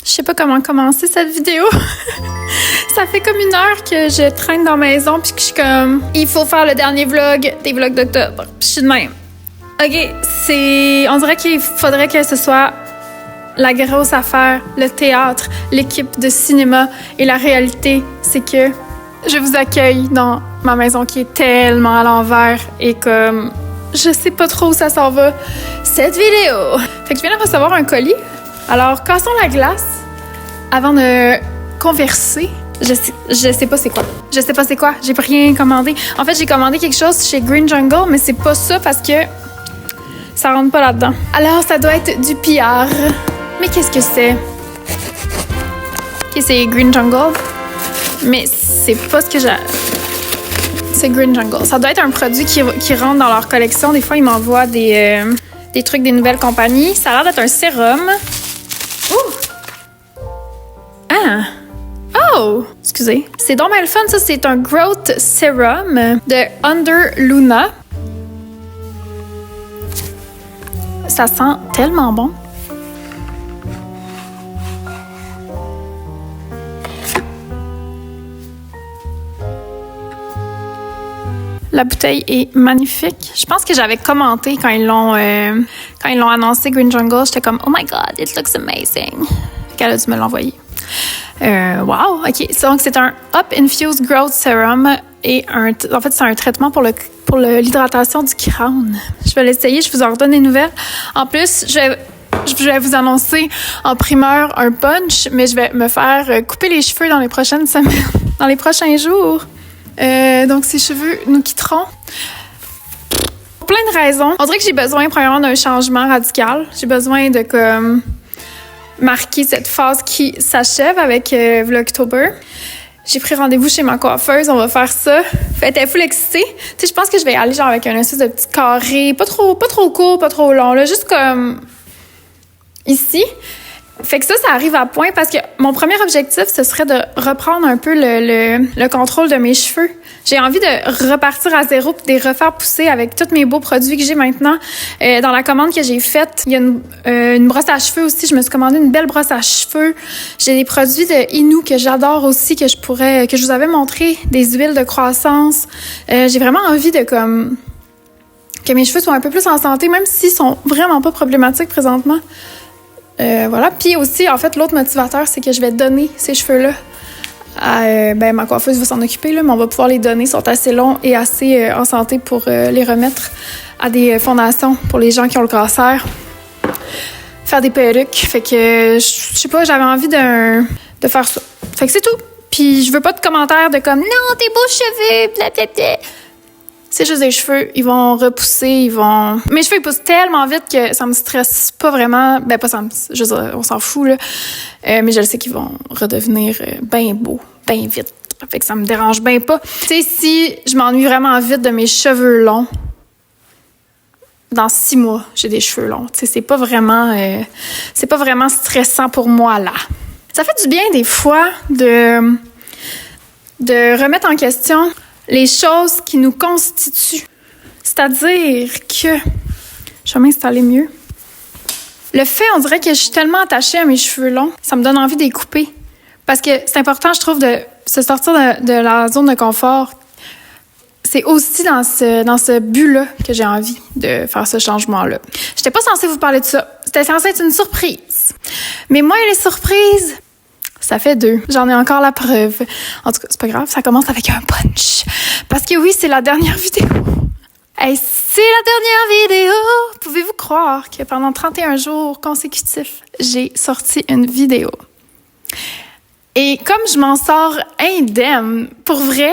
Je sais pas comment commencer cette vidéo. Ça fait comme 1 heure que je traîne dans la maison puis que je suis comme... Il faut faire le dernier vlog des vlogs d'octobre. Puis je suis de même. OK, on dirait qu'il faudrait que ce soit la grosse affaire, le théâtre, l'équipe de cinéma et la réalité, c'est que je vous accueille dans ma maison qui est tellement à l'envers et comme... Je sais pas trop où ça s'en va, cette vidéo. Fait que je viens de recevoir un colis. Alors, cassons la glace avant de converser. Je sais pas c'est quoi. Je sais pas c'est quoi. J'ai pas rien commandé. En fait, j'ai commandé quelque chose chez Green Jungle, mais c'est pas ça parce que ça rentre pas là-dedans. Alors, ça doit être du PR. Mais qu'est-ce que c'est? OK, c'est Green Jungle. Mais c'est pas ce que j'ai... C'est Green Jungle. Ça doit être un produit qui rentre dans leur collection. Des fois, ils m'envoient des trucs des nouvelles compagnies. Ça a l'air d'être un sérum. Ouh! Ah! Oh! Excusez. C'est donc bien le fun, ça. C'est un Growth Serum de Under Luna. Ça sent tellement bon. La bouteille est magnifique. Je pense que j'avais commenté quand ils l'ont annoncé Green Jungle. J'étais comme, oh my God, it looks amazing. Elle a dû me l'envoyer. Wow, OK. Donc, c'est un Up Infused Growth Serum et en fait, c'est un traitement pour l'hydratation du crâne. Je vais l'essayer, je vous en redonne des nouvelles. En plus, je vais vous annoncer en primeur un punch, mais je vais me faire couper les cheveux dans les prochaines semaines, dans les prochains jours. Donc, ces cheveux nous quitteront. Pour plein de raisons. On dirait que j'ai besoin, premièrement, d'un changement radical. J'ai besoin de, comme, marquer cette phase qui s'achève avec Vlogtober. J'ai pris rendez-vous chez ma coiffeuse. On va faire ça. Elle est full excitée. Tu sais, je pense que je vais aller, genre, avec un espèce de petit carré. Pas trop court, pas trop long, là. Juste comme ici. Fait que ça arrive à point parce que mon premier objectif, ce serait de reprendre un peu le contrôle de mes cheveux. J'ai envie de repartir à zéro puis de les refaire pousser avec tous mes beaux produits que j'ai maintenant. Dans la commande que j'ai faite, il y a une brosse à cheveux aussi. Je me suis commandé une belle brosse à cheveux. J'ai des produits de Inu que j'adore aussi, que je vous avais montré, des huiles de croissance. J'ai vraiment envie de que mes cheveux soient un peu plus en santé, même s'ils sont vraiment pas problématiques présentement. Voilà. Puis aussi, en fait, l'autre motivateur, c'est que je vais donner ces cheveux-là à... ma coiffeuse va s'en occuper, là, mais on va pouvoir les donner. Ils sont assez longs et assez en santé pour les remettre à des fondations pour les gens qui ont le cancer. Faire des perruques. Fait que, je sais pas, j'avais envie de faire ça. Fait que c'est tout. Puis je veux pas de commentaires de comme « Non, tes beaux cheveux, blablabla. » C'est juste des cheveux, ils vont repousser, Mes cheveux, ils poussent tellement vite que ça me stresse pas vraiment. Pas ça je veux dire, on s'en fout, là. Mais je le sais qu'ils vont redevenir bien beaux, bien vite. Fait que ça me dérange bien pas. Tu sais, si je m'ennuie vraiment vite de mes cheveux longs, dans 6 mois, j'ai des cheveux longs. Tu sais, c'est pas vraiment stressant pour moi, là. Ça fait du bien, des fois, de remettre en question les choses qui nous constituent. C'est-à-dire que... Je vais m'installer mieux. Le fait, on dirait que je suis tellement attachée à mes cheveux longs, ça me donne envie de les couper. Parce que c'est important, je trouve, de se sortir de la zone de confort. C'est aussi dans ce but-là que j'ai envie de faire ce changement-là. J'étais pas censée vous parler de ça. C'était censé être une surprise. Mais moi et les surprises... Ça fait 2. J'en ai encore la preuve. En tout cas, c'est pas grave, ça commence avec un punch. Parce que oui, c'est la dernière vidéo. Hey, c'est la dernière vidéo! Pouvez-vous croire que pendant 31 jours consécutifs, j'ai sorti une vidéo? Et comme je m'en sors indemne, pour vrai,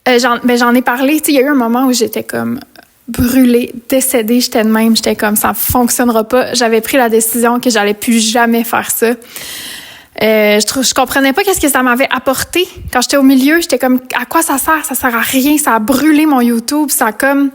j'en ai parlé. Tu sais, il y a eu un moment où j'étais comme brûlée, décédée. J'étais de même. J'étais comme, ça fonctionnera pas. J'avais pris la décision que j'allais plus jamais faire ça. Je comprenais pas qu'est-ce que ça m'avait apporté. Quand j'étais au milieu, j'étais comme, à quoi ça sert? Ça sert à rien. Ça a brûlé mon YouTube. Ça a comme...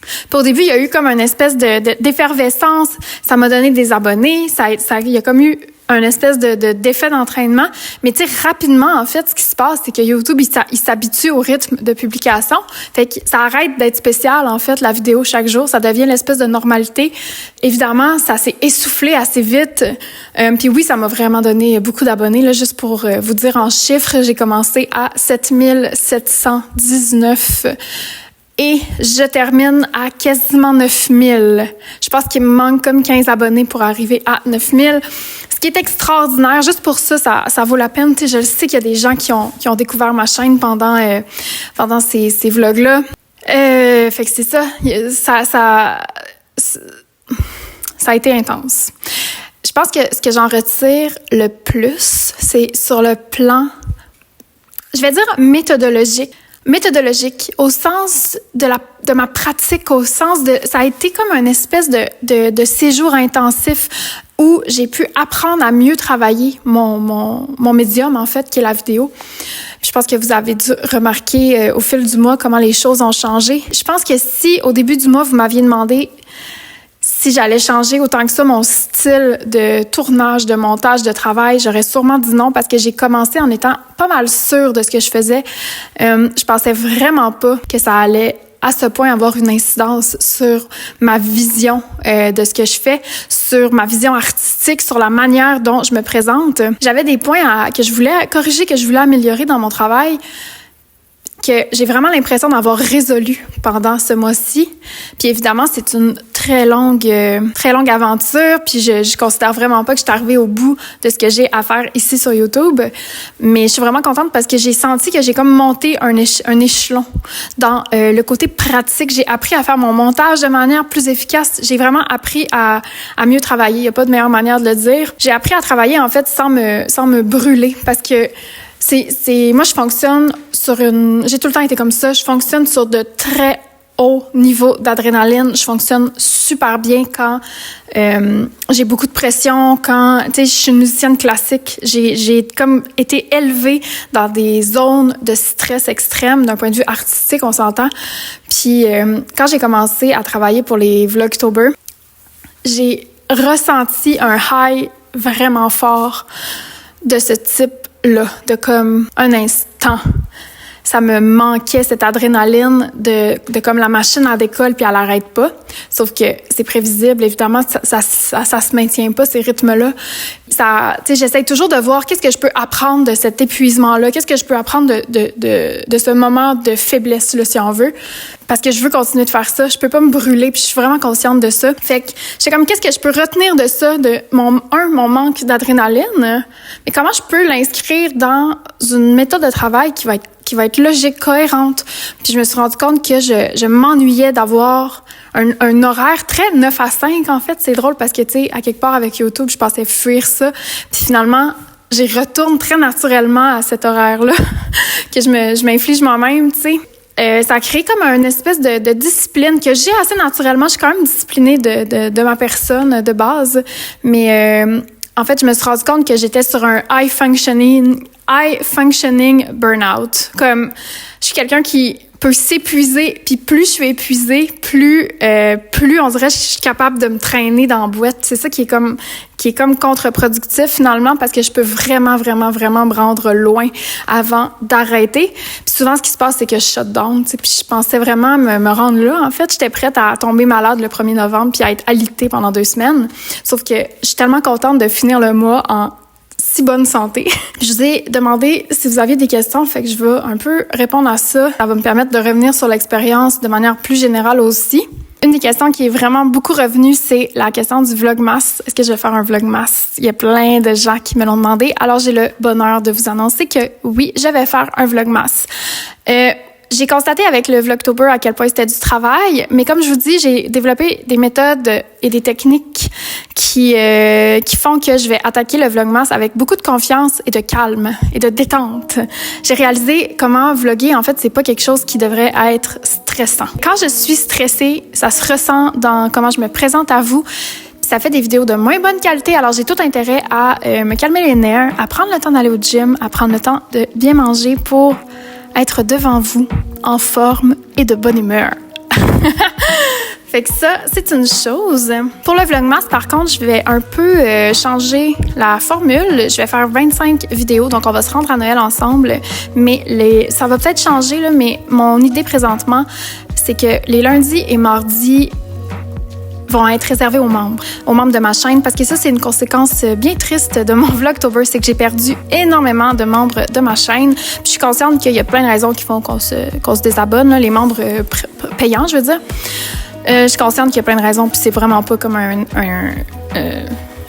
Puis au début, il y a eu comme une espèce d'effervescence. Ça m'a donné des abonnés. Il y a comme eu un espèce d'effet d'entraînement. Mais tu sais, rapidement, en fait, ce qui se passe, c'est que YouTube, il s'habitue au rythme de publication. Fait que ça arrête d'être spécial, en fait, la vidéo chaque jour. Ça devient l'espèce de normalité. Évidemment, ça s'est essoufflé assez vite. Puis oui, ça m'a vraiment donné beaucoup d'abonnés. Là, juste pour vous dire en chiffres, j'ai commencé à 7719 et je termine à quasiment 9000. Je pense qu'il me manque comme 15 abonnés pour arriver à 9000. Ce qui est extraordinaire, juste pour ça, ça vaut la peine. Tu sais, je sais qu'il y a des gens qui ont découvert ma chaîne pendant ces vlogs-là. Fait que c'est ça. Ça a été intense. Je pense que ce que j'en retire le plus, c'est sur le plan, je vais dire méthodologique au sens de ma pratique, au sens de, ça a été comme une espèce de séjour intensif où j'ai pu apprendre à mieux travailler mon médium, en fait, qui est la vidéo. Je pense que vous avez dû remarquer au fil du mois comment les choses ont changé. Je pense que si, au début du mois, vous m'aviez demandé si j'allais changer autant que ça mon style de tournage, de montage, de travail, j'aurais sûrement dit non parce que j'ai commencé en étant pas mal sûre de ce que je faisais. Je pensais vraiment pas que ça allait à ce point avoir une incidence sur ma vision de ce que je fais, sur ma vision artistique, sur la manière dont je me présente. J'avais des points que je voulais corriger, que je voulais améliorer dans mon travail, que j'ai vraiment l'impression d'avoir résolu pendant ce mois-ci. Puis évidemment, c'est une très longue aventure, puis je considère vraiment pas que je suis arrivée au bout de ce que j'ai à faire ici sur YouTube, mais je suis vraiment contente parce que j'ai senti que j'ai comme monté un échelon dans le côté pratique. J'ai appris à faire mon montage de manière plus efficace. J'ai vraiment appris à mieux travailler. Il y a pas de meilleure manière de le dire. J'ai appris à travailler, en fait, sans me brûler, parce que moi, je fonctionne j'ai tout le temps été comme ça. Je fonctionne sur de très haut niveau d'adrénaline. Je fonctionne super bien quand j'ai beaucoup de pression, quand, tu sais, je suis une musicienne classique. J'ai comme été élevée dans des zones de stress extrême d'un point de vue artistique, on s'entend. Puis quand j'ai commencé à travailler pour les Vlogtober, j'ai ressenti un high vraiment fort de ce type-là, de comme un instant. Ça me manquait, cette adrénaline de comme la machine à décolle puis elle arrête pas. Sauf que c'est prévisible, évidemment, ça se maintient pas, ces rythmes-là. Tu sais, j'essaie toujours de voir qu'est-ce que je peux apprendre de cet épuisement-là, qu'est-ce que je peux apprendre de ce moment de faiblesse-là, si on veut. Parce que je veux continuer de faire ça. Je peux pas me brûler puis je suis vraiment consciente de ça. Fait que j'étais comme, qu'est-ce que je peux retenir de ça, de mon manque d'adrénaline, mais comment je peux l'inscrire dans une méthode de travail qui va être logique, cohérente. Puis je me suis rendu compte que je m'ennuyais d'avoir un horaire très 9 à 5, en fait. C'est drôle parce que, tu sais, à quelque part avec YouTube, je pensais fuir ça. Puis finalement, j'y retourne très naturellement à cet horaire-là que je m'inflige moi-même, tu sais. Ça crée comme une espèce de discipline que j'ai assez naturellement. Je suis quand même disciplinée de ma personne de base. Mais en fait, je me suis rendu compte que j'étais sur un high functioning burnout. Comme, je suis quelqu'un qui peut s'épuiser, puis plus je suis épuisée, plus on dirait que je suis capable de me traîner dans la boîte. C'est ça qui est comme contre-productif finalement, parce que je peux vraiment me rendre loin avant d'arrêter. Puis souvent, ce qui se passe, c'est que je shut down, tu sais, puis je pensais vraiment me rendre là. En fait, j'étais prête à tomber malade le 1er novembre puis à être alitée pendant 2 semaines. Sauf que je suis tellement contente de finir le mois en si bonne santé. Je vous ai demandé si vous aviez des questions, fait que je vais un peu répondre à ça. Ça va me permettre de revenir sur l'expérience de manière plus générale aussi. Une des questions qui est vraiment beaucoup revenue, c'est la question du vlogmas. Est-ce que je vais faire un vlogmas? Il y a plein de gens qui me l'ont demandé. Alors, j'ai le bonheur de vous annoncer que oui, je vais faire un vlogmas. J'ai constaté avec le Vlogtober à quel point c'était du travail, mais comme je vous dis, j'ai développé des méthodes et des techniques qui font que je vais attaquer le vlogmas avec beaucoup de confiance et de calme et de détente. J'ai réalisé comment vlogger, en fait, c'est pas quelque chose qui devrait être stressant. Quand je suis stressée, ça se ressent dans comment je me présente à vous. Ça fait des vidéos de moins bonne qualité, alors j'ai tout intérêt à me calmer les nerfs, à prendre le temps d'aller au gym, à prendre le temps de bien manger pour être devant vous, en forme et de bonne humeur. Fait que ça, c'est une chose. Pour le Vlogmas, par contre, je vais un peu changer la formule. Je vais faire 25 vidéos, donc on va se rendre à Noël ensemble. Mais ça va peut-être changer, là, mais mon idée présentement, c'est que les lundis et mardis vont être réservés aux membres de ma chaîne, parce que ça, c'est une conséquence bien triste de mon Vlogtober, c'est que j'ai perdu énormément de membres de ma chaîne. Puis je suis consciente qu'il y a plein de raisons qui font qu'on se désabonne, là, les membres payants, je veux dire. Je suis consciente qu'il y a plein de raisons, puis c'est vraiment pas comme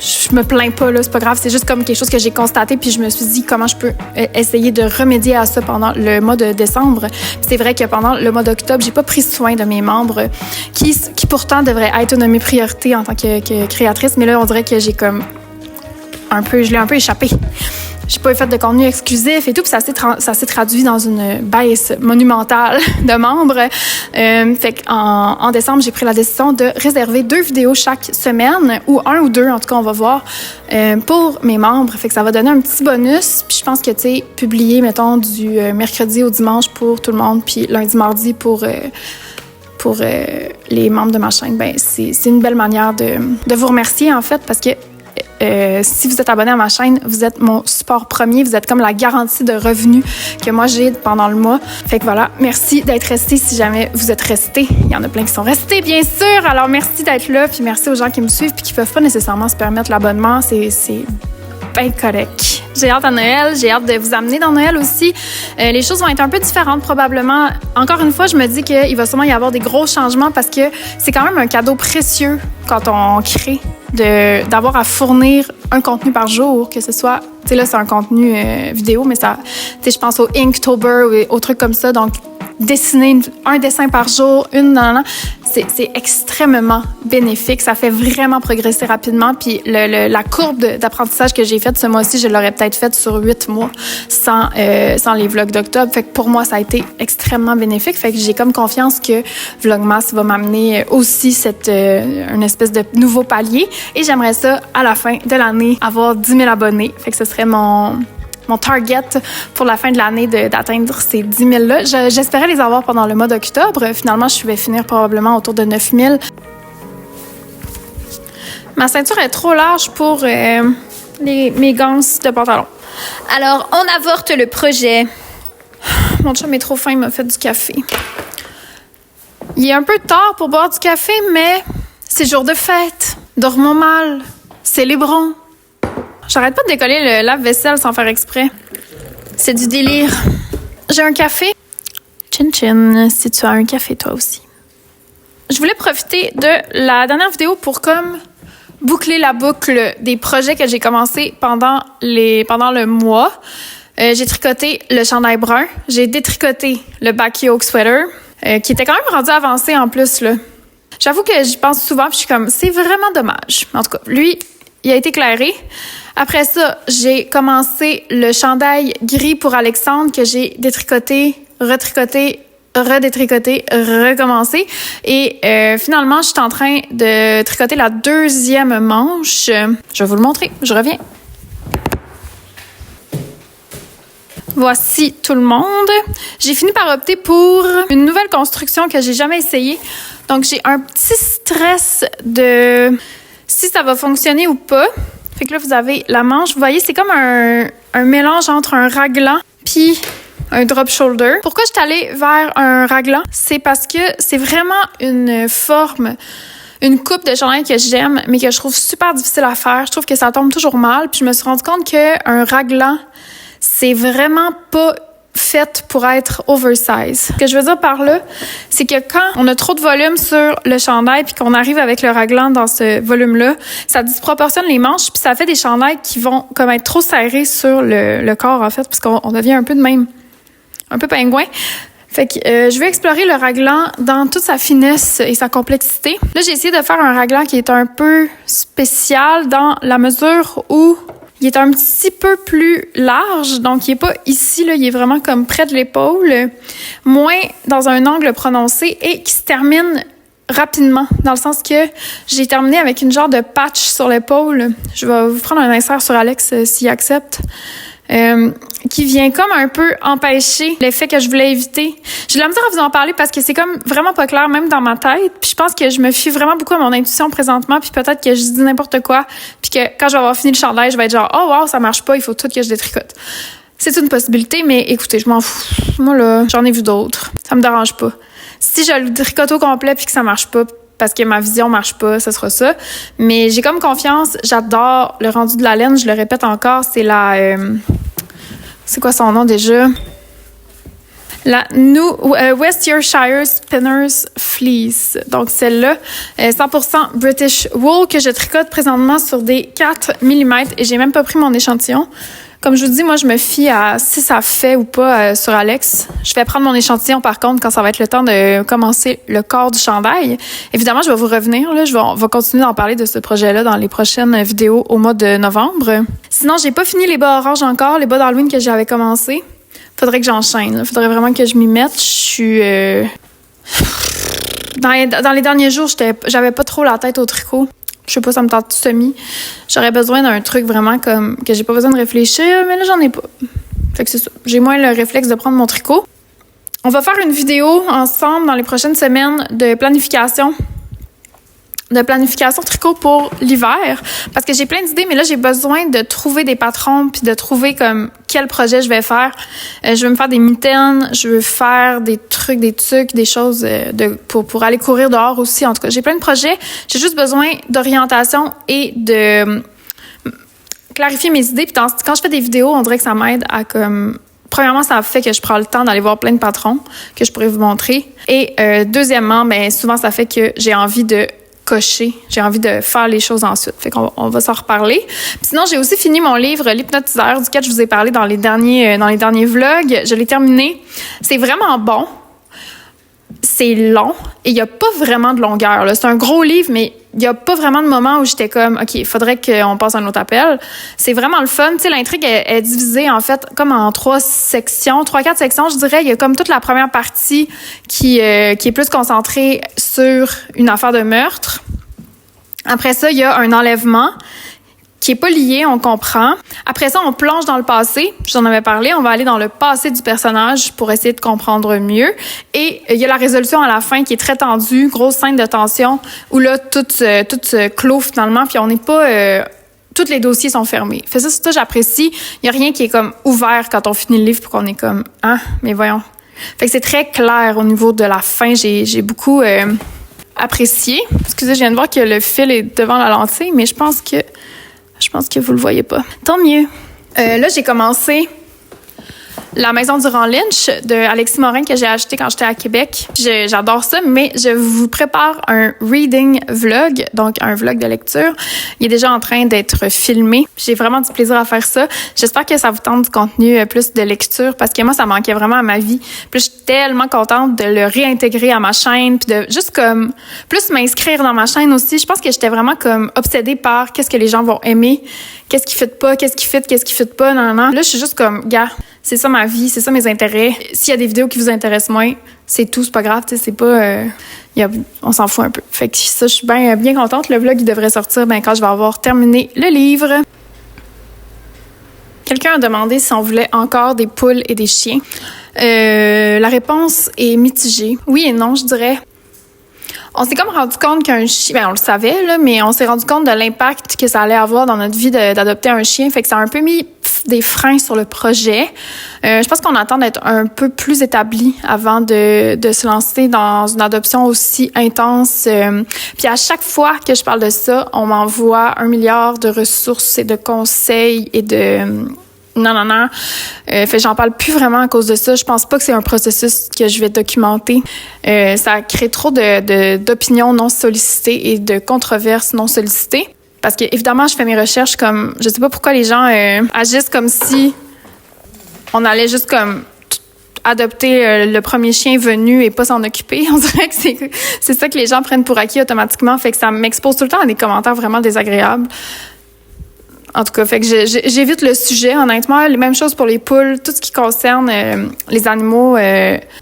je me plains pas, là, c'est pas grave, c'est juste comme quelque chose que j'ai constaté, puis je me suis dit comment je peux essayer de remédier à ça pendant le mois de décembre. Puis c'est vrai que pendant le mois d'octobre, j'ai pas pris soin de mes membres qui pourtant devraient être une de mes priorités en tant que créatrice, mais là, on dirait que j'ai comme je l'ai un peu échappé. J'ai pas fait de contenu exclusif et tout, puis ça s'est traduit dans une baisse monumentale de membres. Fait qu'en décembre, j'ai pris la décision de réserver 2 vidéos chaque semaine, ou 1 ou 2, en tout cas, on va voir, pour mes membres. Fait que ça va donner un petit bonus. Puis je pense que, tu sais, publier, mettons, du mercredi au dimanche pour tout le monde, puis lundi, mardi pour les membres de ma chaîne, ben c'est une belle manière de vous remercier, en fait, parce que si vous êtes abonné à ma chaîne, vous êtes mon support premier, vous êtes comme la garantie de revenus que moi j'ai pendant le mois. Fait que voilà, merci d'être resté si jamais vous êtes resté. Il y en a plein qui sont restés, bien sûr. Alors merci d'être là, puis merci aux gens qui me suivent puis qui peuvent pas nécessairement se permettre l'abonnement. C'est bien correct. J'ai hâte à Noël, j'ai hâte de vous amener dans Noël aussi. Les choses vont être un peu différentes probablement. Encore une fois, je me dis qu'il va sûrement y avoir des gros changements parce que c'est quand même un cadeau précieux quand on crée d'avoir à fournir un contenu par jour, que ce soit, tu sais là c'est un contenu vidéo, mais ça, tu sais je pense au Inktober ou aux trucs comme ça, donc dessiner un dessin par jour, c'est extrêmement bénéfique. Ça fait vraiment progresser rapidement. Puis la courbe d'apprentissage que j'ai faite ce mois-ci, je l'aurais peut-être faite sur 8 mois sans les vlogs d'octobre. Fait que pour moi, ça a été extrêmement bénéfique. Fait que j'ai comme confiance que Vlogmas va m'amener aussi une espèce de nouveau palier. Et j'aimerais ça, à la fin de l'année, avoir 10 000 abonnés. Fait que ce serait mon target pour la fin de l'année d'atteindre ces 10 000-là. J'espérais les avoir pendant le mois d'octobre. Finalement, je vais finir probablement autour de 9 000. Ma ceinture est trop large pour mes gants de pantalon. Alors, on avorte le projet. Mon chum est trop fin, il m'a fait du café. Il est un peu tard pour boire du café, mais c'est jour de fête. Dormons mal. Célébrons. J'arrête pas de décoller le lave-vaisselle sans faire exprès. C'est du délire. J'ai un café. Chin chin, si tu as un café toi aussi. Je voulais profiter de la dernière vidéo pour comme boucler la boucle des projets que j'ai commencé pendant le mois. J'ai tricoté le chandail brun. J'ai détricoté le back yoke sweater, qui était quand même rendu avancé en plus, là. J'avoue que j'y pense souvent, puis je suis comme, c'est vraiment dommage. En tout cas, lui, il a été éclairé. Après ça, j'ai commencé le chandail gris pour Alexandre que j'ai détricoté, retricoté, redétricoté, recommencé. Et finalement, je suis en train de tricoter la 2e manche. Je vais vous le montrer. Je reviens. Voici tout le monde. J'ai fini par opter pour une nouvelle construction que j'ai jamais essayée. Donc, j'ai un petit stress de si ça va fonctionner ou pas. Fait que là, vous avez la manche. Vous voyez, c'est comme un mélange entre un raglan puis un drop shoulder. Pourquoi je suis allée vers un raglan? C'est parce que c'est vraiment une forme, une coupe de chandail que j'aime, mais que je trouve super difficile à faire. Je trouve que ça tombe toujours mal. Puis je me suis rendu compte qu'un raglan, c'est vraiment pas faite pour être oversize. Ce que je veux dire par là, c'est que quand on a trop de volume sur le chandail puis qu'on arrive avec le raglan dans ce volume-là, ça disproportionne les manches puis ça fait des chandails qui vont comme être trop serrés sur le corps, en fait, parce qu'on devient un peu de même, un peu pingouin. Fait que je vais explorer le raglan dans toute sa finesse et sa complexité. Là, j'ai essayé de faire un raglan qui est un peu spécial dans la mesure où il est un petit peu plus large, donc il est pas ici, là, il est vraiment comme près de l'épaule, moins dans un angle prononcé et qui se termine rapidement, dans le sens que j'ai terminé avec une genre de patch sur l'épaule. Je vais vous prendre un insert sur Alex s'il accepte. qui vient comme un peu empêcher l'effet que je voulais éviter. J'ai de la misère à vous en parler parce que c'est comme vraiment pas clair, même dans ma tête. Puis je pense que je me fie vraiment beaucoup à mon intuition présentement, puis peut-être que je dis n'importe quoi, puis que quand je vais avoir fini le chandail, je vais être genre « Oh wow, ça marche pas, il faut tout que je détricote ». C'est une possibilité, mais écoutez, je m'en fous. Moi, là, j'en ai vu d'autres. Ça me dérange pas. Si je le tricote au complet puis que ça marche pas, parce que ma vision marche pas, ça sera ça. Mais j'ai comme confiance, j'adore le rendu de la laine, je le répète encore, c'est la... c'est quoi son nom déjà? La West Yorkshire Spinners Fleece. Donc celle-là, 100% British Wool que je tricote présentement sur des 4 mm et j'ai même pas pris mon échantillon. Comme je vous dis, moi, je me fie à si ça fait ou pas sur Alex. Je vais prendre mon échantillon, par contre, quand ça va être le temps de commencer le corps du chandail. Évidemment, je vais vous revenir. Là, on va continuer d'en parler de ce projet-là dans les prochaines vidéos au mois de novembre. Sinon, j'ai pas fini les bas orange encore, les bas d'Halloween que j'avais commencé. Faudrait que j'enchaîne. Faudrait vraiment que je m'y mette. Je suis... Dans les derniers jours, j'avais pas trop la tête au tricot. Je sais pas, ça me tente semi. J'aurais besoin d'un truc vraiment comme que j'ai pas besoin de réfléchir, mais là, j'en ai pas. Fait que c'est ça. J'ai moins le réflexe de prendre mon tricot. On va faire une vidéo ensemble dans les prochaines semaines de planification tricot pour l'hiver. Parce que j'ai plein d'idées, mais là, j'ai besoin de trouver des patrons puis de trouver comme quel projet je vais faire. Je veux me faire des mitaines, je veux faire des trucs, des tucs, des choses pour aller courir dehors aussi. En tout cas, j'ai plein de projets. J'ai juste besoin d'orientation et de clarifier mes idées. Puis quand je fais des vidéos, on dirait que ça m'aide à comme... Premièrement, ça fait que je prends le temps d'aller voir plein de patrons que je pourrais vous montrer. Et deuxièmement, ben souvent, ça fait que j'ai envie de cocher. J'ai envie de faire les choses ensuite. Fait qu'on va s'en reparler. Puis sinon, j'ai aussi fini mon livre L'hypnotiseur, duquel je vous ai parlé dans les derniers vlogs. Je l'ai terminé. C'est vraiment bon. C'est long et il n'y a pas vraiment de longueur, là. C'est un gros livre, mais il n'y a pas vraiment de moment où j'étais comme, OK, il faudrait qu'on passe à un autre appel. C'est vraiment le fun. Tu sais, l'intrigue est divisée, en fait, comme en 4 sections, je dirais. Il y a comme toute la première partie qui est plus concentrée sur une affaire de meurtre. Après ça, il y a un enlèvement qui est pas lié, on comprend. Après ça, on plonge dans le passé. J'en avais parlé. On va aller dans le passé du personnage pour essayer de comprendre mieux. Et il y a la résolution à la fin qui est très tendue, grosse scène de tension où là, tout se clôt finalement. Puis on n'est pas... tous les dossiers sont fermés. Fait ça, j'apprécie. Il y a rien qui est comme ouvert quand on finit le livre pour qu'on est comme « Ah, mais voyons ». Fait que c'est très clair au niveau de la fin. J'ai beaucoup apprécié. Excusez, je viens de voir que le fil est devant la lentille, mais je pense que vous le voyez pas. Tant mieux. Là, j'ai commencé La Maison du Rang Lynch de Alexis Morin que j'ai acheté quand j'étais à Québec. J'adore ça, mais je vous prépare un reading vlog, donc un vlog de lecture. Il est déjà en train d'être filmé. J'ai vraiment du plaisir à faire ça. J'espère que ça vous tente du contenu plus de lecture parce que moi, ça manquait vraiment à ma vie. Puis je suis tellement contente de le réintégrer à ma chaîne puis de juste comme plus m'inscrire dans ma chaîne aussi. Je pense que j'étais vraiment comme obsédée par qu'est-ce que les gens vont aimer, qu'est-ce qui fit pas, qu'est-ce qui fit pas, non. Là, je suis juste comme, gars, c'est ça ma vie, c'est ça mes intérêts. S'il y a des vidéos qui vous intéressent moins, c'est tout, c'est pas grave, tu sais, c'est pas... on s'en fout un peu. Fait que ça, je suis bien contente. Le vlog, il devrait sortir quand je vais avoir terminé le livre. Quelqu'un a demandé si on voulait encore des poules et des chiens. La réponse est mitigée. Oui et non, je dirais. On s'est comme rendu compte qu'un chien... on le savait, là, mais on s'est rendu compte de l'impact que ça allait avoir dans notre vie d'adopter un chien. Fait que ça a un peu mis des freins sur le projet. Je pense qu'on attend d'être un peu plus établi avant de se lancer dans une adoption aussi intense. Puis à chaque fois que je parle de ça, on m'envoie 1 milliard de ressources et de conseils et de... Non. Fait j'en parle plus vraiment à cause de ça. Je pense pas que c'est un processus que je vais documenter. Ça crée trop d'opinions non sollicitées et de controverses non sollicitées. Parce que évidemment, je fais mes recherches comme... Je sais pas pourquoi les gens agissent comme si on allait juste comme adopter le premier chien venu et pas s'en occuper. On dirait que c'est ça que les gens prennent pour acquis automatiquement. Fait que ça m'expose tout le temps à des commentaires vraiment désagréables. En tout cas, fait que j'évite le sujet, honnêtement. Les mêmes choses pour les poules, tout ce qui concerne les animaux,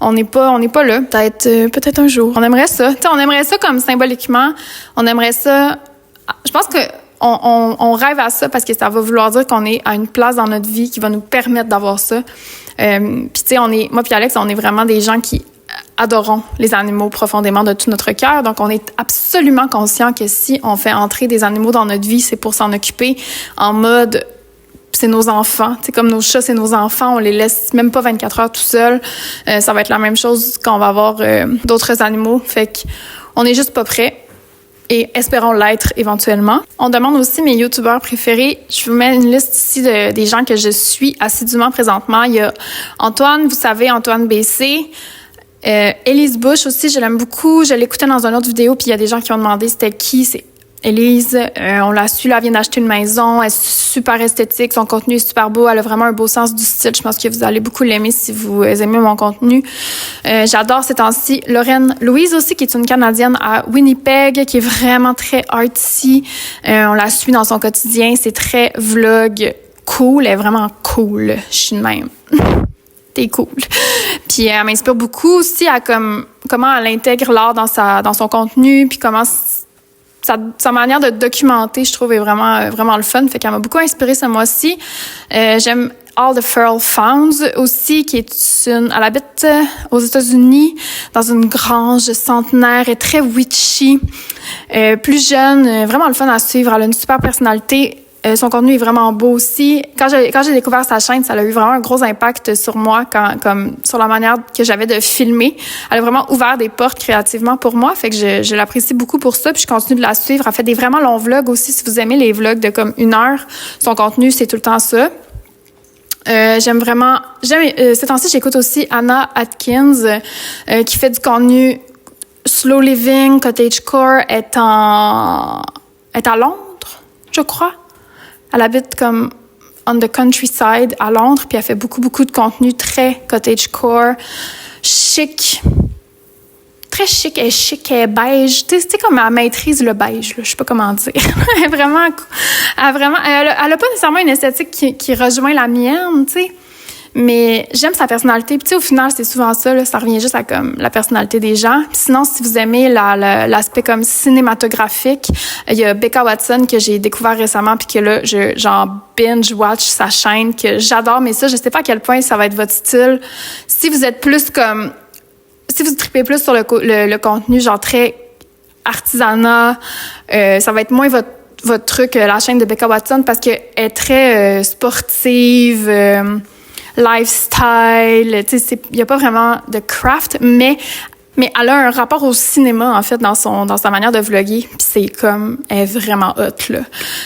on n'est pas là. Peut-être un jour. On aimerait ça. T'sais, on aimerait ça comme symboliquement. On aimerait ça. Je pense que on rêve à ça parce que ça va vouloir dire qu'on est à une place dans notre vie qui va nous permettre d'avoir ça. Puis tu sais, moi puis Alex, on est vraiment des gens qui adorons les animaux profondément de tout notre cœur. Donc, on est absolument conscient que si on fait entrer des animaux dans notre vie, c'est pour s'en occuper en mode, c'est nos enfants. C'est comme nos chats, c'est nos enfants. On les laisse même pas 24 heures tout seuls. Ça va être la même chose quand on va avoir d'autres animaux. Fait que on est juste pas prêts. Et espérons l'être éventuellement. On demande aussi mes youtubeurs préférés. Je vous mets une liste ici des gens que je suis assidûment présentement. Il y a Antoine, vous savez, Antoine BC. Élise Bush aussi, je l'aime beaucoup. Je l'écoutais dans une autre vidéo, puis il y a des gens qui ont demandé c'était qui. C'est Élise. On l'a su, là, elle vient d'acheter une maison. Elle est super esthétique. Son contenu est super beau. Elle a vraiment un beau sens du style. Je pense que vous allez beaucoup l'aimer si vous aimez mon contenu. J'adore ces temps-ci. Lorraine Louise aussi, qui est une Canadienne à Winnipeg, qui est vraiment très artsy. On la suit dans son quotidien. C'est très vlog cool. Elle est vraiment cool. Je suis de même. T'es cool. Puis elle m'inspire beaucoup aussi à comment elle intègre l'art dans son contenu, puis comment sa manière de documenter, je trouve, est vraiment, vraiment le fun. Fait qu'elle m'a beaucoup inspirée ce mois-ci. J'aime All the Furl Founds aussi, qui est elle habite aux États-Unis, dans une grange centenaire, et très witchy, plus jeune, vraiment le fun à suivre. Elle a une super personnalité. Son contenu est vraiment beau aussi. Quand j'ai découvert sa chaîne, ça a eu vraiment un gros impact sur moi, comme sur la manière que j'avais de filmer. Elle a vraiment ouvert des portes créativement pour moi, fait que je l'apprécie beaucoup pour ça, puis je continue de la suivre. Elle fait des vraiment longs vlogs aussi, si vous aimez les vlogs de comme 1 heure. Son contenu, c'est tout le temps ça. Ces temps-ci, j'écoute aussi Anna Atkins, qui fait du contenu slow living, cottagecore, est à Londres, je crois. Elle habite comme on the countryside à Londres, puis elle fait beaucoup, beaucoup de contenu très cottagecore, chic, très chic, elle est beige. Tu sais, comme elle maîtrise le beige, là, je sais pas comment dire. Elle a pas nécessairement une esthétique qui rejoint la mienne, tu sais. Mais j'aime sa personnalité. Puis tu sais, au final, c'est souvent ça, là, ça revient juste à comme la personnalité des gens. Puis sinon, si vous aimez l'aspect comme cinématographique, il y a Becca Watson que j'ai découvert récemment, puis que là, j'en binge-watch sa chaîne, que j'adore. Mais ça, je sais pas à quel point ça va être votre style. Si vous êtes plus comme... Si vous tripez plus sur le contenu, genre très artisanat, ça va être moins votre truc, la chaîne de Becca Watson, parce qu'elle est très sportive... lifestyle, tu sais, il y a pas vraiment de craft, mais elle a un rapport au cinéma, en fait, dans sa manière de vlogger, puis elle est vraiment hot, là.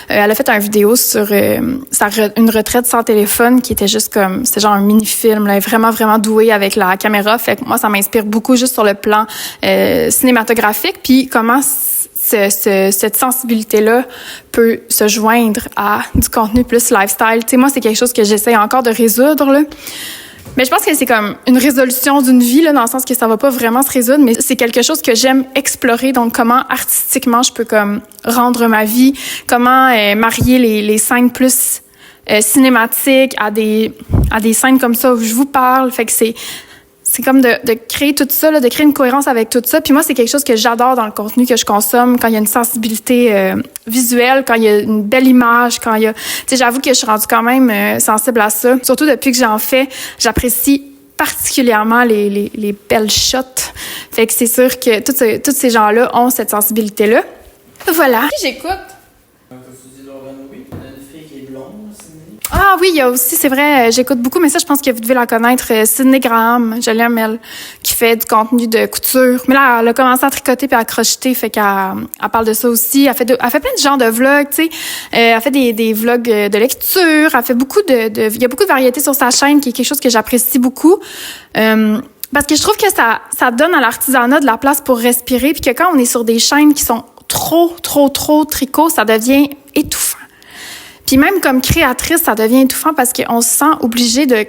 Elle a fait une vidéo sur une retraite sans téléphone qui était juste comme, c'était genre un mini-film, là. Elle est vraiment, vraiment douée avec la caméra, fait que moi, ça m'inspire beaucoup juste sur le plan cinématographique, puis comment cette sensibilité-là peut se joindre à du contenu plus lifestyle. Tu sais, moi, c'est quelque chose que j'essaie encore de résoudre, là. Mais je pense que c'est comme une résolution d'une vie, là, dans le sens que ça va pas vraiment se résoudre, mais c'est quelque chose que j'aime explorer. Donc, comment artistiquement je peux comme rendre ma vie, comment marier les scènes plus cinématiques à des scènes comme ça où je vous parle. Fait que c'est comme de créer tout ça, là, de créer une cohérence avec tout ça. Puis moi, c'est quelque chose que j'adore dans le contenu que je consomme, quand il y a une sensibilité visuelle, quand il y a une belle image, quand il y a... Tu sais, j'avoue que je suis rendue quand même sensible à ça. Surtout depuis que j'en fais, j'apprécie particulièrement les belles shots. Fait que c'est sûr que tous ces gens-là ont cette sensibilité-là. Voilà. Qui j'écoute? Ah oui, il y a aussi, c'est vrai, j'écoute beaucoup, mais ça, je pense que vous devez la connaître, Sydney Graham, je l'aime, elle, qui fait du contenu de couture. Mais là, elle a commencé à tricoter puis à crocheter, fait qu'elle parle de ça aussi. Elle fait plein de genres de vlogs, tu sais. Elle fait des vlogs de lecture, elle fait beaucoup il y a beaucoup de variétés sur sa chaîne, qui est quelque chose que j'apprécie beaucoup. Parce que je trouve que ça donne à l'artisanat de la place pour respirer, puis que quand on est sur des chaînes qui sont trop tricot, ça devient étouffant. Puis même comme créatrice, ça devient étouffant parce qu'on se sent obligé de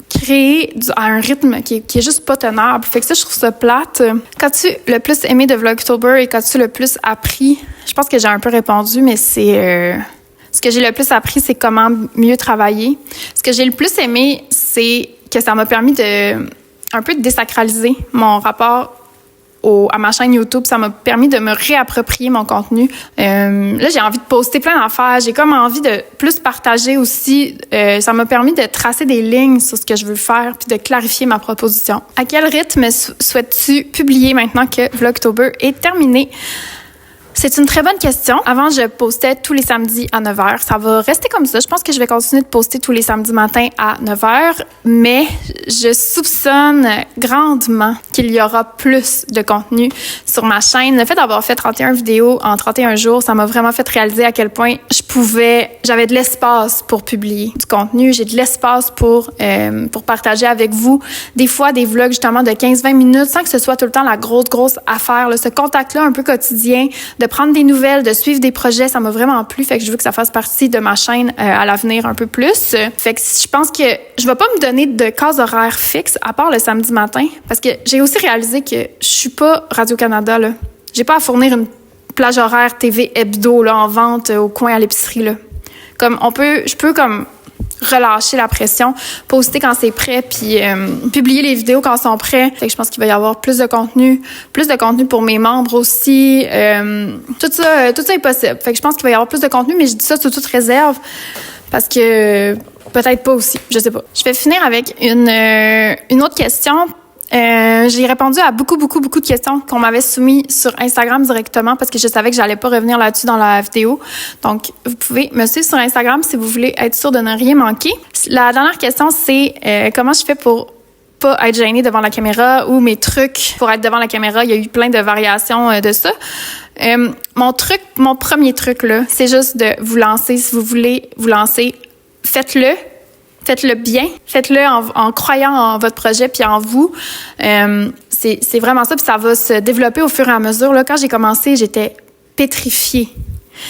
créer à un rythme qui est juste pas tenable. Fait que ça, je trouve ça plate. Qu'as-tu le plus aimé de Vlogtober et qu'as-tu le plus appris? Je pense que j'ai un peu répondu, mais c'est... ce que j'ai le plus appris, c'est comment mieux travailler. Ce que j'ai le plus aimé, c'est que ça m'a permis un peu de désacraliser mon rapport à ma chaîne YouTube. Ça m'a permis de me réapproprier mon contenu. Là, j'ai envie de poster plein d'affaires. J'ai comme envie de plus partager aussi. Ça m'a permis de tracer des lignes sur ce que je veux faire puis de clarifier ma proposition. À quel rythme souhaites-tu publier maintenant que Vlogtober est terminé? C'est une très bonne question. Avant, je postais tous les samedis à 9h. Ça va rester comme ça. Je pense que je vais continuer de poster tous les samedis matins à 9h, mais je soupçonne grandement qu'il y aura plus de contenu sur ma chaîne. Le fait d'avoir fait 31 vidéos en 31 jours, ça m'a vraiment fait réaliser à quel point j'avais de l'espace pour publier du contenu. J'ai de l'espace pour partager avec vous. Des fois, des vlogs justement de 15-20 minutes sans que ce soit tout le temps la grosse affaire. Là, ce contact-là un peu quotidien, de prendre des nouvelles, de suivre des projets, ça m'a vraiment plu. Fait que je veux que ça fasse partie de ma chaîne à l'avenir un peu plus. Fait que je pense que je vais pas me donner de case horaire fixe à part le samedi matin parce que j'ai aussi réalisé que je suis pas Radio-Canada, là. J'ai pas à fournir une plage horaire TV hebdo, là, en vente au coin à l'épicerie, là. Comme je peux comme relâcher la pression, poster quand c'est prêt, puis publier les vidéos quand ils sont prêts. Fait que je pense qu'il va y avoir plus de contenu pour mes membres aussi. Tout ça est possible. Fait que je pense qu'il va y avoir plus de contenu, mais je dis ça sous toute réserve parce que peut-être pas aussi, je sais pas. Je vais finir avec une autre question. J'ai répondu à beaucoup de questions qu'on m'avait soumises sur Instagram directement parce que je savais que j'allais pas revenir là-dessus dans la vidéo. Donc, vous pouvez me suivre sur Instagram si vous voulez être sûr de ne rien manquer. La dernière question, c'est comment je fais pour pas être gênée devant la caméra ou mes trucs pour être devant la caméra. Il y a eu plein de variations de ça. Mon premier truc, là, c'est juste de vous lancer. Si vous voulez vous lancer, faites-le. Faites-le bien. Faites-le en croyant en votre projet puis en vous. C'est vraiment ça. Puis ça va se développer au fur et à mesure. Là, quand j'ai commencé, j'étais pétrifiée.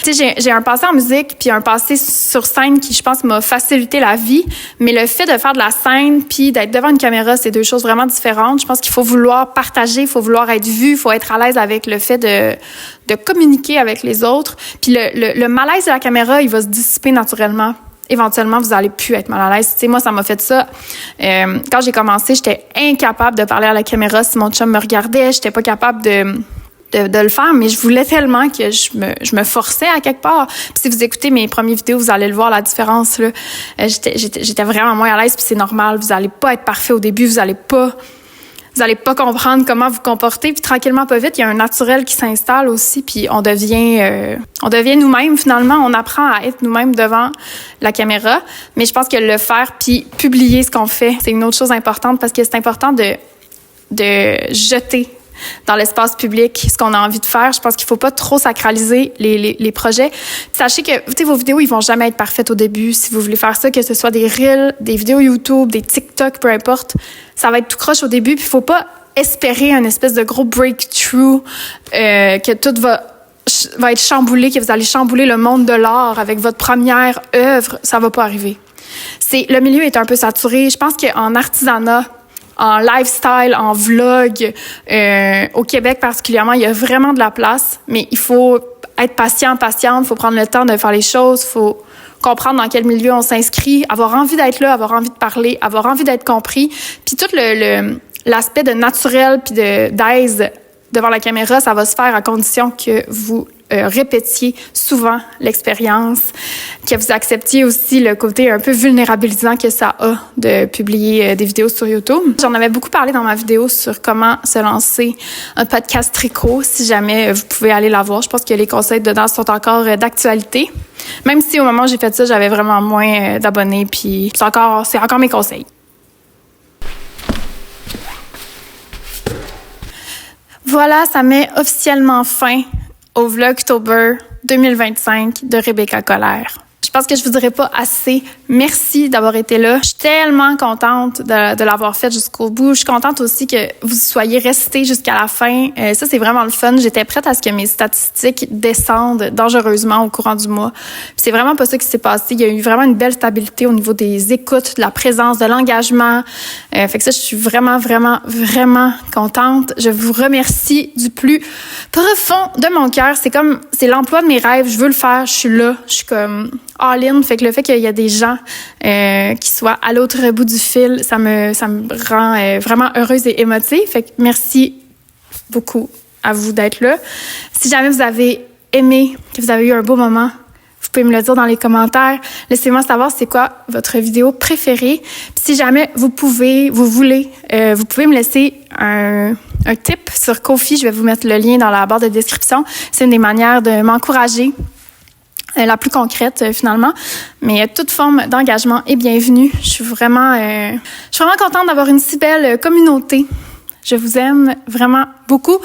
Tu sais, j'ai un passé en musique puis un passé sur scène qui, je pense, m'a facilité la vie. Mais le fait de faire de la scène puis d'être devant une caméra, c'est deux choses vraiment différentes. Je pense qu'il faut vouloir partager, il faut vouloir être vu, il faut être à l'aise avec le fait de communiquer avec les autres. Puis le malaise de la caméra, il va se dissiper naturellement. Éventuellement, vous allez plus être mal à l'aise. Tu sais, moi, ça m'a fait ça. Quand j'ai commencé, j'étais incapable de parler à la caméra si mon chum me regardait. J'étais pas capable de le faire, mais je voulais tellement que je me forçais à quelque part. Puis si vous écoutez mes premières vidéos, vous allez le voir, la différence, là. J'étais vraiment moins à l'aise, puis c'est normal. Vous allez pas être parfait au début. Vous allez pas comprendre comment vous comporter, puis tranquillement, pas vite, il y a un naturel qui s'installe aussi, puis on devient nous-mêmes, finalement. On apprend à être nous-mêmes devant la caméra, mais je pense que le faire puis publier ce qu'on fait, c'est une autre chose importante parce que c'est important de jeter dans l'espace public ce qu'on a envie de faire. Je pense qu'il faut pas trop sacraliser les projets. Sachez que, tu sais, vos vidéos, ils vont jamais être parfaites au début. Si vous voulez faire ça, que ce soit des Reels, des vidéos YouTube, des TikTok, peu importe, ça va être tout croche au début. Puis il faut pas espérer un espèce de gros breakthrough, que tout va être chamboulé, que vous allez chambouler le monde de l'art avec votre première œuvre. Ça va pas arriver. Le milieu est un peu saturé. Je pense qu'en artisanat, en lifestyle, en vlog, au Québec particulièrement, il y a vraiment de la place, mais il faut être patiente, il faut prendre le temps de faire les choses, il faut comprendre dans quel milieu on s'inscrit, avoir envie d'être là, avoir envie de parler, avoir envie d'être compris, puis tout l'aspect de naturel puis d'aise devant la caméra, ça va se faire à condition que vous répétiez souvent l'expérience, que vous acceptiez aussi le côté un peu vulnérabilisant que ça a de publier des vidéos sur YouTube. J'en avais beaucoup parlé dans ma vidéo sur comment se lancer un podcast tricot, si jamais vous pouvez aller la voir. Je pense que les conseils dedans sont encore d'actualité. Même si au moment où j'ai fait ça, j'avais vraiment moins d'abonnés, puis c'est encore mes conseils. Voilà, ça met officiellement fin au Vlogtober 2025 de Rebecca Colère. Je pense que je vous dirai pas assez merci d'avoir été là. Je suis tellement contente de l'avoir fait jusqu'au bout. Je suis contente aussi que vous soyez restés jusqu'à la fin. Ça, c'est vraiment le fun. J'étais prête à ce que mes statistiques descendent dangereusement au courant du mois. Puis c'est vraiment pas ça qui s'est passé. Il y a eu vraiment une belle stabilité au niveau des écoutes, de la présence, de l'engagement. Fait que ça, je suis vraiment contente. Je vous remercie du plus profond de mon cœur. C'est l'emploi de mes rêves. Je veux le faire. Je suis là. Je suis comme all-in. Fait que le fait qu'il y a des gens qui soient à l'autre bout du fil, ça me rend vraiment heureuse et émotive. Fait que merci beaucoup à vous d'être là. Si jamais vous avez aimé, que vous avez eu un beau moment, vous pouvez me le dire dans les commentaires. Laissez-moi savoir c'est quoi votre vidéo préférée. Puis si jamais vous voulez, vous pouvez me laisser un tip sur Ko-fi. Je vais vous mettre le lien dans la barre de description. C'est une des manières de m'encourager, la plus concrète finalement. Mais toute forme d'engagement est bienvenue. Je suis vraiment contente d'avoir une si belle communauté. Je vous aime vraiment beaucoup.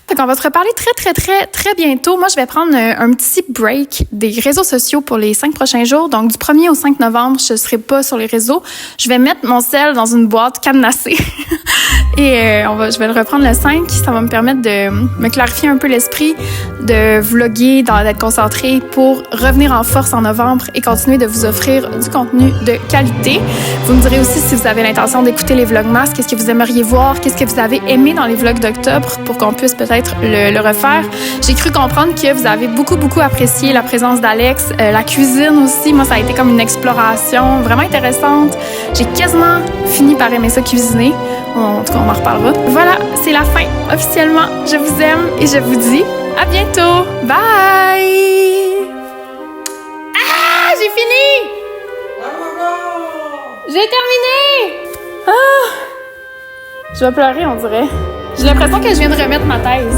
Donc, on va se reparler très bientôt. Moi, je vais prendre un petit break des réseaux sociaux pour les 5 prochains jours. Donc, du 1er au 5 novembre, je ne serai pas sur les réseaux. Je vais mettre mon sel dans une boîte cadenassée. Et je vais le reprendre le 5. Ça va me permettre de me clarifier un peu l'esprit, de vlogger, d'être concentrée pour revenir en force en novembre et continuer de vous offrir du contenu de qualité. Vous me direz aussi si vous avez l'intention d'écouter les vlogmas, qu'est-ce que vous aimeriez voir, qu'est-ce que vous avez aimé dans les vlogs d'octobre pour qu'on puisse peut-être le refaire. J'ai cru comprendre que vous avez beaucoup apprécié la présence d'Alex, la cuisine aussi. Moi, ça a été comme une exploration vraiment intéressante. J'ai quasiment fini par aimer ça cuisiner. En tout cas, on en reparlera. Voilà, c'est la fin. Officiellement, je vous aime et je vous dis à bientôt. Bye! Ah! J'ai fini! J'ai terminé! Ah! Je vais pleurer, on dirait. J'ai l'impression que je viens de remettre ma thèse.